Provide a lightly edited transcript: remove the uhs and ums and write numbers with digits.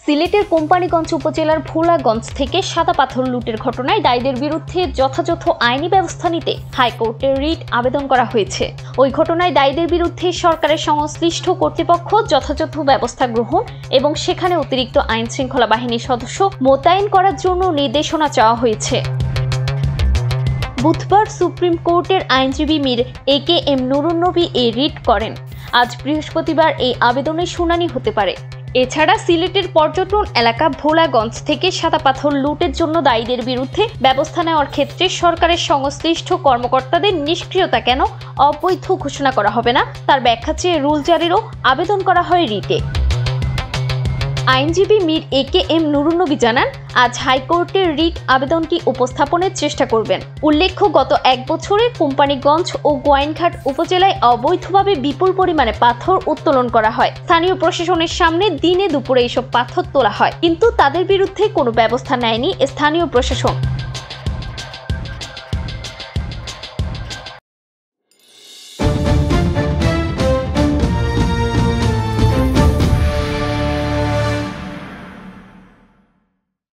সিলেটের কোম্পানীগঞ্জ উপজেলার ভোলাগঞ্জ থেকে সাদা পাথর লুটের ঘটনায় দায়ীদের বিরুদ্ধে যথাযথ আইনি ব্যবস্থা নিতে হাইকোর্টে রিট আবেদন করা হয়েছে। ওই ঘটনায় দায়ীদের বিরুদ্ধে সরকারের সংশ্লিষ্ট কর্তৃপক্ষ যথাযথ ব্যবস্থা গ্রহণ এবং সেখানে অতিরিক্ত আইন শৃঙ্খলা বাহিনীর সদস্য মোতায়েন করার জন্য নির্দেশনা চাওয়া হয়েছে। বুধবার সুপ্রিম কোর্টের আইনজীবী মীর এ.কে.এম. নুরুন নবী এই রিট করেন। আজ বৃহস্পতিবার এই আবেদনের শুনানি হতে পারে। এছাড়া সিলেটের পর্যটন এলাকা ভোলাগঞ্জ থেকে সাদা পাথর লুটের জন্য দায়ীদের বিরুদ্ধে ব্যবস্থা নেওয়ার ক্ষেত্রে সরকারের সংশ্লিষ্ট কর্মকর্তাদের নিষ্ক্রিয়তা কেন অবৈধ ঘোষণা করা হবে না তার ব্যাখ্যা চেয়ে রুল জারিরও আবেদন করা হয় রিটে। আইনজীবী মীর এ.কে.এম. নুরুন নবী জানান, আজ হাইকোর্টের রিট আবেদনটি উপস্থাপনের চেষ্টা করবেন। উল্লেখ্য, গত এক বছরে কোম্পানীগঞ্জ ও গোয়াইনঘাট উপজেলায় অবৈধভাবে বিপুল পরিমাণে পাথর উত্তোলন করা হয়। স্থানীয় প্রশাসনের সামনে দিনে দুপুরে এসব পাথর তোলা হয়, কিন্তু তাদের বিরুদ্ধে কোনো ব্যবস্থা নেয়নি স্থানীয় প্রশাসন।